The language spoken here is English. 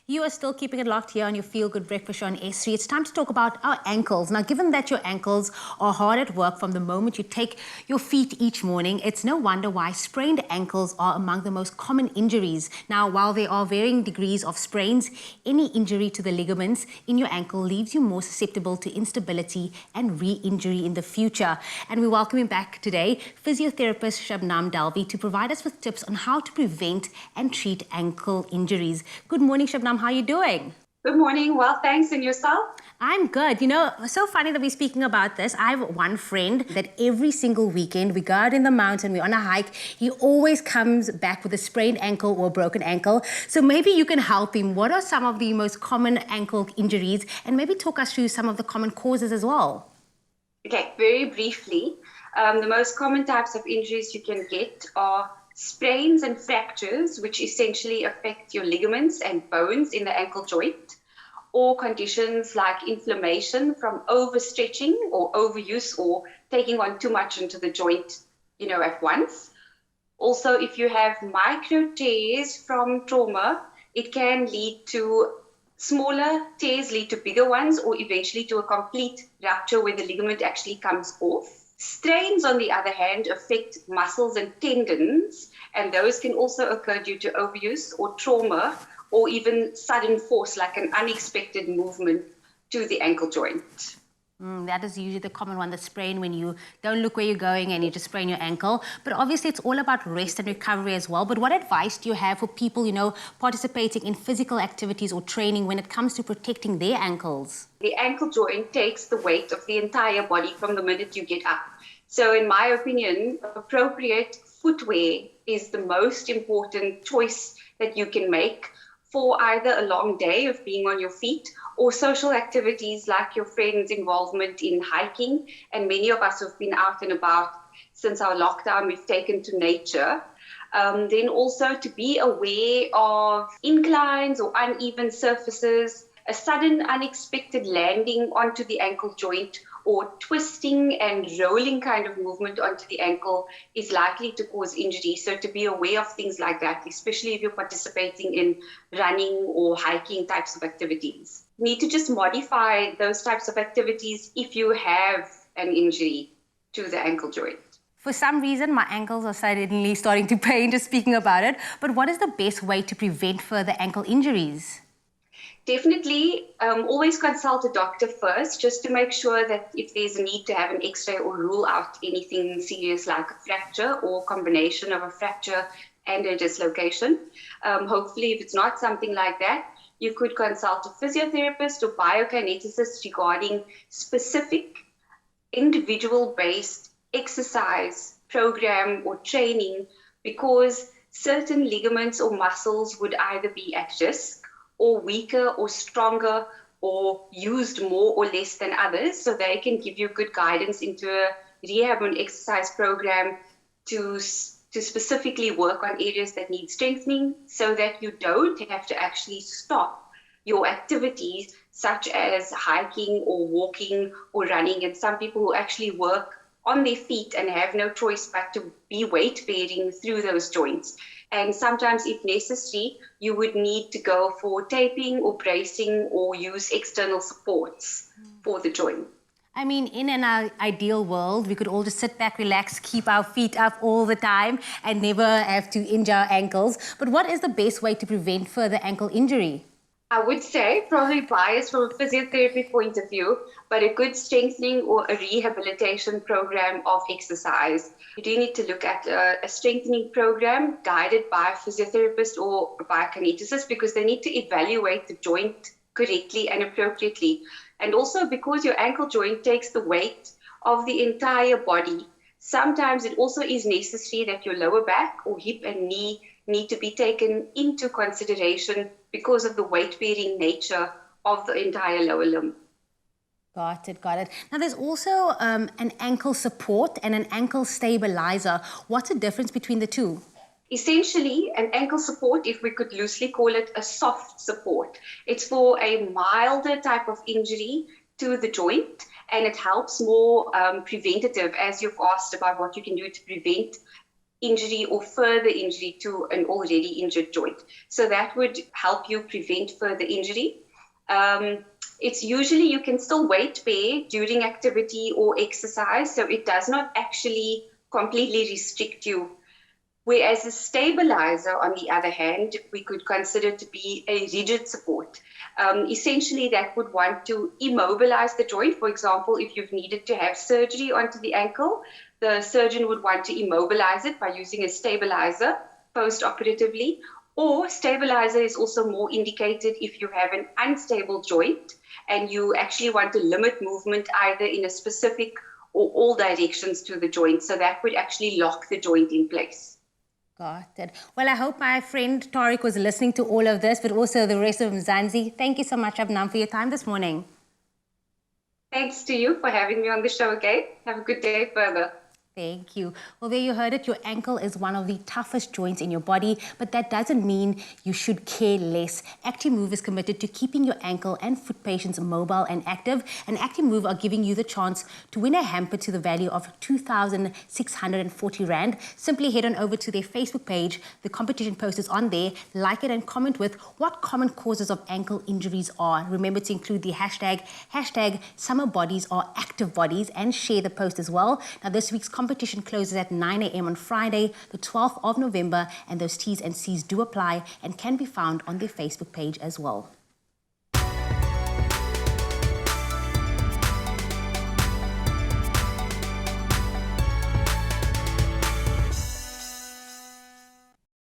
You are still keeping it locked here on your Feel Good Breakfast Show on S3. It's time to talk about our ankles. Now, given that your ankles are hard at work from the moment you take your feet each morning, it's no wonder why sprained ankles are among the most common injuries. Now, while there are varying degrees of sprains, any injury to the ligaments in your ankle leaves you more susceptible to instability and re-injury in the future. And we're welcoming back today physiotherapist Shabnam Dalvi to provide us with tips on how to prevent and treat ankle injuries. Good morning, Shabnam. How are you doing? Good morning. Well, thanks. And yourself? I'm good. You know, so funny that we're speaking about this. I have one friend that every single weekend we go out in the mountain, we're on a hike. He always comes back with a sprained ankle or a broken ankle. So maybe you can help him. What are some of the most common ankle injuries? And maybe talk us through some of the common causes as well. Okay, very briefly, the most common types of injuries you can get are sprains and fractures, which essentially affect your ligaments and bones in the ankle joint, or conditions like inflammation from overstretching or overuse or taking on too much into the joint, at once. Also, if you have micro tears from trauma, it can lead to smaller tears, lead to bigger ones, or eventually to a complete rupture where the ligament actually comes off. Strains, on the other hand, affect muscles and tendons, and those can also occur due to overuse or trauma, or even sudden force, like an unexpected movement to the ankle joint. That is usually the common one, the sprain, when you don't look where you're going and you just sprain your ankle. But obviously, it's all about rest and recovery as well. But what advice do you have for people, participating in physical activities or training when it comes to protecting their ankles? The ankle joint takes the weight of the entire body from the minute you get up. So in my opinion, appropriate footwear is the most important choice that you can make for either a long day of being on your feet or social activities like your friends' involvement in hiking. And many of us have been out and about since our lockdown, we've taken to nature. Then also to be aware of inclines or uneven surfaces, a sudden unexpected landing onto the ankle joint or twisting and rolling kind of movement onto the ankle is likely to cause injury. So to be aware of things like that, especially if you're participating in running or hiking types of activities. You need to just modify those types of activities if you have an injury to the ankle joint. For some reason, my ankles are suddenly starting to pain just speaking about it. But what is the best way to prevent further ankle injuries? Definitely always consult a doctor first, just to make sure that if there's a need to have an x-ray or rule out anything serious like a fracture or combination of a fracture and a dislocation. Hopefully, if it's not something like that, you could consult a physiotherapist or biokineticist regarding specific individual-based exercise program or training, because certain ligaments or muscles would either be at risk or weaker or stronger or used more or less than others. So they can give you good guidance into a rehab and exercise program to specifically work on areas that need strengthening, so that you don't have to actually stop your activities such as hiking or walking or running. And some people who actually work on their feet and have no choice but to be weight bearing through those joints. And sometimes, if necessary, you would need to go for taping or bracing or use external supports for the joint. I mean, in an ideal world, we could all just sit back, relax, keep our feet up all the time and never have to injure our ankles. But what is the best way to prevent further ankle injury? I would say, probably biased from a physiotherapy point of view, but a good strengthening or a rehabilitation program of exercise. You do need to look at a strengthening program guided by a physiotherapist or a biokineticist, because they need to evaluate the joint correctly and appropriately. And also because your ankle joint takes the weight of the entire body, sometimes it also is necessary that your lower back or hip and knee need to be taken into consideration because of the weight-bearing nature of the entire lower limb. Got it. Now, there's also an ankle support and an ankle stabilizer. What's the difference between the two? Essentially, an ankle support, if we could loosely call it a soft support, it's for a milder type of injury to the joint, and it helps more preventative, as you've asked about what you can do to prevent injury or further injury to an already injured joint. So that would help you prevent further injury. It's usually you can still weight bear during activity or exercise, so it does not actually completely restrict you. Whereas a stabilizer, on the other hand, we could consider to be a rigid support. Essentially, that would want to immobilize the joint. For example, if you've needed to have surgery onto the ankle, the surgeon would want to immobilize it by using a stabilizer post-operatively. Or stabilizer is also more indicated if you have an unstable joint and you actually want to limit movement either in a specific or all directions to the joint. So that would actually lock the joint in place. Got it. Well, I hope my friend Tariq was listening to all of this, but also the rest of Mzansi. Thank you so much, Abnam, for your time this morning. Thanks to you for having me on the show, okay? Have a good day further. Thank you. Well, there you heard it. Your ankle is one of the toughest joints in your body, but that doesn't mean you should care less. Actimove is committed to keeping your ankle and foot patients mobile and active, and Actimove are giving you the chance to win a hamper to the value of 2,640 Rand. Simply head on over to their Facebook page. The competition post is on there. Like it and comment with what common causes of ankle injuries are. Remember to include the hashtag summer bodies are active bodies, and share the post as well. Now, this week's competition closes at 9 a.m. on Friday, the 12th of November, and those T's and C's do apply and can be found on their Facebook page as well.